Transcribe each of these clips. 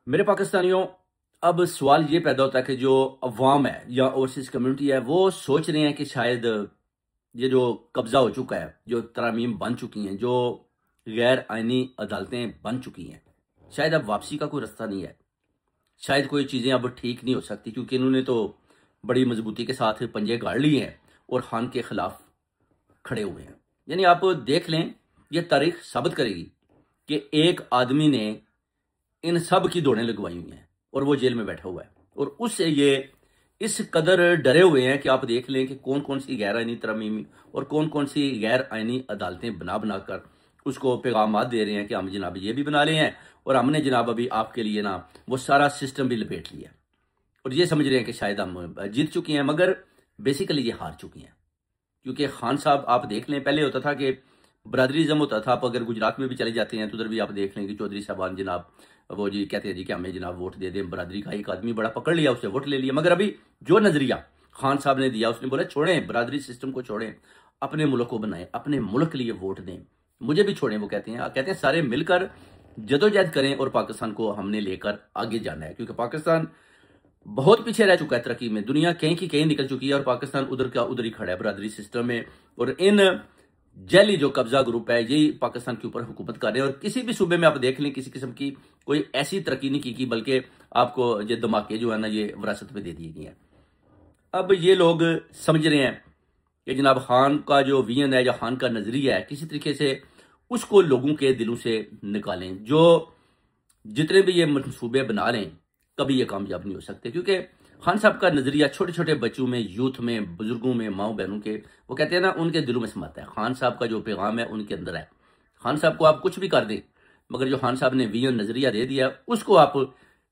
मेरे पाकिस्तानियों, अब सवाल ये पैदा होता है कि जो अवाम है या ओवरसीज कम्युनिटी है वो सोच रहे हैं कि शायद ये जो कब्जा हो चुका है, जो तरामीम बन चुकी हैं, जो गैर आइनी अदालतें बन चुकी हैं, शायद अब वापसी का कोई रास्ता नहीं है। शायद कोई चीज़ें अब ठीक नहीं हो सकती क्योंकि इन्होंने तो बड़ी मजबूती के साथ पंजे गाड़ लिए हैं और खान के खिलाफ खड़े हुए हैं। यानी आप देख लें, ये तारीख साबित करेगी कि एक आदमी ने इन सब की दौड़ें लगवाई हुई हैं और वो जेल में बैठा हुआ है और उससे ये इस कदर डरे हुए हैं कि आप देख लें कि कौन कौन सी गैर आइनी तरमीमी और कौन कौन सी गैर आइनी अदालतें बना बनाकर उसको पैगाम दे रहे हैं कि हम जनाब ये भी बना रहे हैं और हमने जनाब अभी आपके लिए ना वो सारा सिस्टम भी लपेट लिया और ये समझ रहे हैं कि शायद हम जीत चुके हैं, मगर बेसिकली ये हार चुकी हैं। क्योंकि खान साहब आप देख लें, पहले होता था कि बरादरीज़म होता था। आप अगर गुजरात में भी चले जाते हैं तो उधर भी आप देख लें कि चौधरी साहबान जनाब वो जी कहते हैं जी कि हमें जनाब वोट दे दें, बरादरी का एक आदमी बड़ा पकड़ लिया, उससे वोट ले लिया। मगर अभी जो नजरिया खान साहब ने दिया, उसने बोला छोड़ें बरादरी सिस्टम को, छोड़ें, अपने मुल्क को बनाएं, अपने मुल्क के लिए वोट दें, मुझे भी छोड़ें। वो कहते हैं सारे मिलकर जदोजहद करें और पाकिस्तान को हमने लेकर आगे जाना है। क्योंकि पाकिस्तान बहुत पीछे रह चुका है तरक्की में, दुनिया कहीं की कहीं निकल चुकी है और पाकिस्तान उधर का उधर ही खड़ा है बरादरी सिस्टम में। और इन जैली जो कब्जा ग्रुप है यही पाकिस्तान के ऊपर हुकूमत कर रहे हैं और किसी भी सूबे में आप देख लें किसी किस्म की कोई ऐसी तरक्की नहीं की बल्कि आपको ये धमाके जो है ना ये विरासत में दे दिए गए हैं। अब ये लोग समझ रहे हैं कि जनाब खान का जो विजन है या खान का नजरिया है किसी तरीके से उसको लोगों के दिलों से निकालें। जो जितने भी ये मनसूबे बना रहे हैं कभी ये कामयाब नहीं हो सकते क्योंकि खान साहब का नजरिया छोटे छोटे बच्चों में, यूथ में, बुजुर्गों में, माओ बहनों के, वो कहते हैं ना, उनके दिलों में समाता है। खान साहब का जो पैगाम है उनके अंदर है। खान साहब को आप कुछ भी कर दें मगर जो खान साहब ने विजन नजरिया दे दिया उसको आप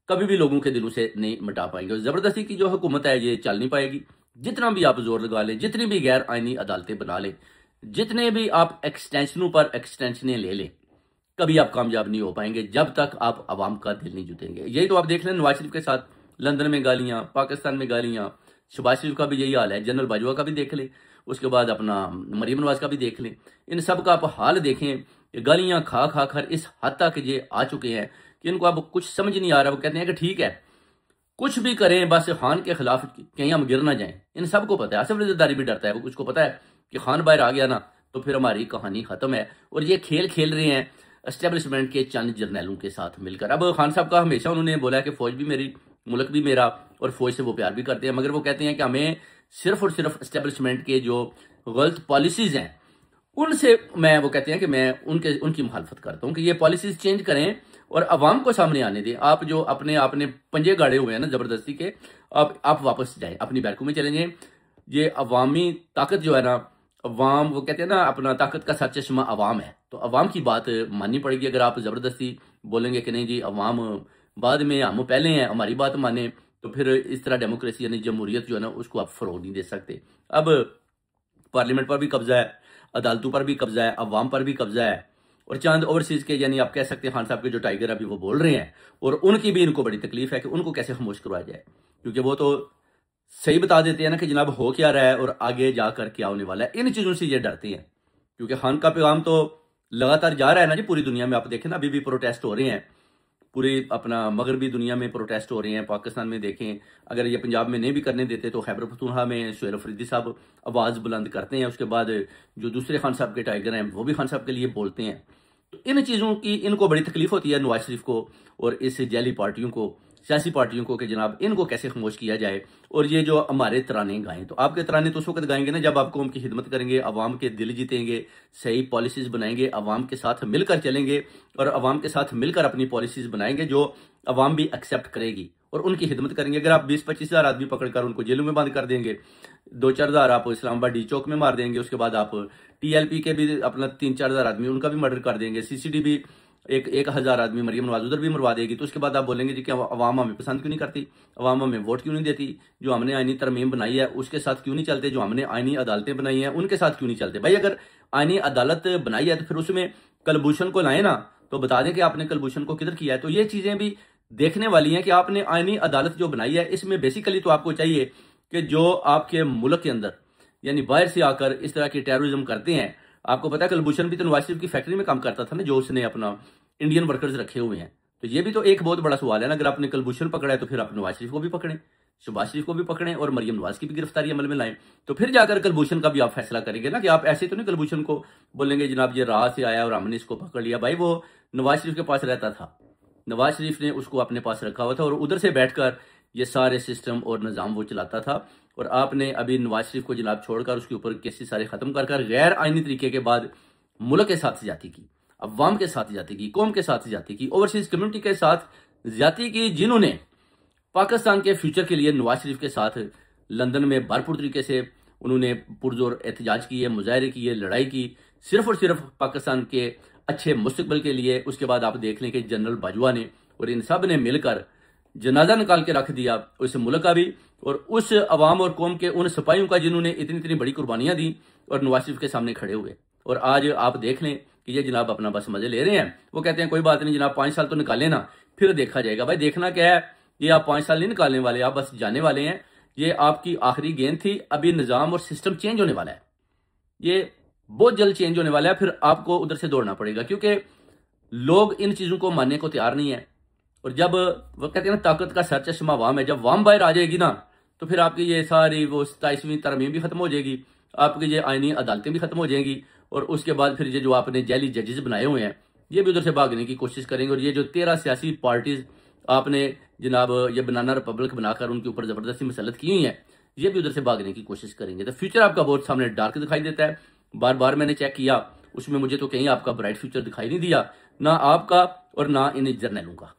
कभी भी लोगों के दिलों से नहीं मिटा पाएंगे। और जबरदस्ती की जो हुकूमत है ये चल नहीं पाएगी। जितना भी आप जोर लगा लें, जितनी भी गैर आइनी अदालतें बना लें, जितने भी आप एक्सटेंशनों पर एक्सटेंशनें ले लें, कभी आप कामयाब नहीं हो पाएंगे जब तक आप अवाम का दिल नहीं जुटेंगे। यही तो आप देख लें नवाज शरीफ के साथ, लंदन में गालियां, पाकिस्तान में गालियां, शहबाज शरीफ का भी यही हाल है, जनरल बाजवा का भी देख लें, उसके बाद अपना मरीम नवाज का भी देख लें। इन सब का आप हाल देखें, गालियां खा खा कर इस हद तक ये आ चुके हैं कि इनको अब कुछ समझ नहीं आ रहा। वो कहते हैं कि ठीक है कुछ भी करें बस खान के खिलाफ कहीं हम गिर ना जाएं। इन सबको पता है, आसिफ जरदारी भी डरता है, उसको पता है कि खान बाहर आ गया ना तो फिर हमारी कहानी खत्म है। और ये खेल खेल रहे हैं एस्टेब्लिशमेंट के चंद जर्नैलों के साथ मिलकर। अब खान साहब का हमेशा उन्होंने बोला है कि फौज भी मेरी, मुल्क भी मेरा, और फौज से वो प्यार भी करते हैं। मगर वो कहते हैं कि हमें सिर्फ और सिर्फ एस्टेब्लिशमेंट के जो गलत पॉलिसीज हैं उनसे, मैं वो कहते हैं कि मैं उनकी मुखालफत करता हूं कि ये पॉलिसीज चेंज करें और अवाम को सामने आने दें। आप जो अपने आपने पंजे गाड़े हुए हैं ना जबरदस्ती के, आप वापस जाएं, अपनी बैरकों में चले जाएं। ये अवामी ताकत जो है ना, अवाम, वो कहते हैं ना अपना ताकत का सच्चा चश्मा अवाम है, तो अवाम की बात माननी पड़ेगी। अगर आप जबरदस्ती बोलेंगे कि नहीं जी अवाम बाद में, हम पहले हैं, हमारी बात माने, तो फिर इस तरह डेमोक्रेसी यानी जमहूरियत जो है ना उसको आप फरोग नहीं दे सकते। अब पार्लियामेंट पर भी कब्जा है, अदालतों पर भी कब्जा है, अवाम पर भी कब्जा है और चंद ओवरसीज के, यानी आप कह सकते हैं खान साहब के जो टाइगर अभी वो बोल रहे हैं और उनकी भी इनको बड़ी तकलीफ है कि उनको कैसे खामोश करवाया जाए। क्योंकि वो तो सही बता देते हैं ना कि जनाब हो क्या रहा है और आगे जाकर क्या होने वाला है। इन चीजों से ये डरते हैं क्योंकि खान का पैगाम तो लगातार जा रहा है ना जी पूरी दुनिया में। आप देखें ना अभी भी प्रोटेस्ट हो रहे हैं, पूरी अपना मगरबी दुनिया में प्रोटेस्ट हो रहे हैं। पाकिस्तान में देखें, अगर ये पंजाब में नहीं भी करने देते तो खैबर पख्तूनख्वा में सुहेल अफरीदी साहब आवाज़ बुलंद करते हैं। उसके बाद जो दूसरे खान साहब के टाइगर हैं वो भी खान साहब के लिए बोलते हैं। तो इन चीज़ों की इनको बड़ी तकलीफ होती है नवाज शरीफ को और इस जैली पार्टियों को, सियासी पार्टियों को, कि जनाब इनको कैसे खामोश किया जाए। और ये जो हमारे तराने गाएं, तो आपके तराने तो उस वक्त गाएंगे ना जब आप कौम की खिदमत करेंगे, अवाम के दिल जीतेंगे, सही पॉलिसीज बनाएंगे, अवाम के साथ मिलकर चलेंगे और अवाम के साथ मिलकर अपनी पॉलिसीज बनाएंगे जो अवाम भी एक्सेप्ट करेगी और उनकी खिदमत करेंगे। अगर आप 20-25 हज़ार आदमी पकड़कर उनको जेलों में बंद कर देंगे, 2-4 हज़ार आप इस्लामाबाद डी चौक में मार देंगे, उसके बाद आप टीएलपी के भी अपना 3-4 हज़ार आदमी उनका भी मर्डर कर देंगे, सीसीडी भी 1,000 आदमी मरियम नवाज उधर भी मरवा देगी, तो उसके बाद आप बोलेंगे जी कि अवाम हमें पसंद क्यों नहीं करती, अवाम हमें वोट क्यों नहीं देती, जो हमने आईनी तरमीम बनाई है उसके साथ क्यों नहीं चलते, जो हमने आईनी अदालतें बनाई हैं उनके साथ क्यों नहीं चलते। भाई अगर आईनी अदालत बनाई है तो फिर उसमें कलभूषण को लाए ना, तो बता दें कि आपने कलभूषण को किधर किया है। तो ये चीजें भी देखने वाली हैं कि आपने आईनी अदालत जो बनाई है इसमें बेसिकली तो आपको चाहिए कि जो आपके मुल्क के अंदर यानी बाहर से आकर इस तरह की टेररिज्म करते हैं। आपको पता है कलभूषण भी तो नवाज शरीफ की फैक्ट्री में काम करता था ना, जो उसने अपना इंडियन वर्कर्स रखे हुए हैं, तो ये भी तो एक बहुत बड़ा सवाल है ना। अगर आपने कुलभूषण पकड़ा है तो फिर आप नवाज शरीफ को भी पकड़ें, शहबाज शरीफ को भी पकड़ें और मरियम नवाज की भी गिरफ्तारी अमल में लाएं। तो फिर जाकर कुलभूषण का भी आप फैसला करेंगे ना, कि आप ऐसे तो नहीं कुलभूषण को बोलेंगे जनाब ये राह से आया और हमने इसको पकड़ लिया। भाई वो नवाज शरीफ के पास रहता था, नवाज शरीफ ने उसको अपने पास रखा हुआ था और उधर से बैठकर ये सारे सिस्टम और निज़ाम वो चलाता था। और आपने अभी नवाज शरीफ को जनाब छोड़कर उसके ऊपर केसेस सारे खत्म कर गैर आईनी तरीके के बाद मुल्क के साथ ज्यादती की, अवाम के साथ ज्यादती की, कौम के साथ ज्यादती की, ओवरसीज कम्युनिटी के साथ ज्यादती की, जिन्होंने पाकिस्तान के फ्यूचर के लिए नवाज शरीफ के साथ लंदन में भरपूर तरीके से उन्होंने पुरजोर एहतजाज किए, मुजाहरे किए, लड़ाई की, सिर्फ और सिर्फ पाकिस्तान के अच्छे मुस्तकबिल के लिए। उसके बाद आप देख लें कि जनरल बाजवा ने और इन सब ने मिलकर जनाजा निकाल के रख दिया उस मुल्क का भी, और उस अवाम और कौम के उन सिपाहियों का जिन्होंने इतनी इतनी बड़ी कुर्बानियां दी और नवाज शरीफ के सामने खड़े हुए। और आज आप देख लें कि ये जनाब अपना बस मजे ले रहे हैं। वो कहते हैं कोई बात नहीं जनाब, 5 साल तो निकाले ना, फिर देखा जाएगा। भाई देखना क्या है, ये आप 5 साल नहीं निकालने वाले, आप बस जाने वाले हैं। ये आपकी आखिरी गेंद थी। अभी निजाम और सिस्टम चेंज होने वाला है, ये बहुत जल्द चेंज होने वाला है। फिर आपको उधर से दौड़ना पड़ेगा, क्योंकि लोग इन चीजों को मानने को तैयार नहीं है। और जब वो कहते हैं ना ताकत का सर चश्मा वाम है, जब वाम बाहर आ जाएगी ना तो फिर आपकी ये सारी वो 27वीं तरमीम भी खत्म हो जाएगी, आपकी ये आईनी अदालतें भी खत्म हो जाएंगी। और उसके बाद फिर ये जो आपने जैली जजेस बनाए हुए हैं ये भी उधर से भागने की कोशिश करेंगे। और ये जो 13 सियासी पार्टीज आपने जनाब ये बनाना रिपब्लिक बनाकर उनके ऊपर जबरदस्ती मसलत की हुई है, ये भी उधर से भागने की कोशिश करेंगे। तो फ्यूचर आपका बहुत सामने डार्क दिखाई देता है। बार बार मैंने चेक किया, उसमें मुझे तो कहीं आपका ब्राइट फ्यूचर दिखाई नहीं दिया, ना आपका और ना इन जर्नलों का।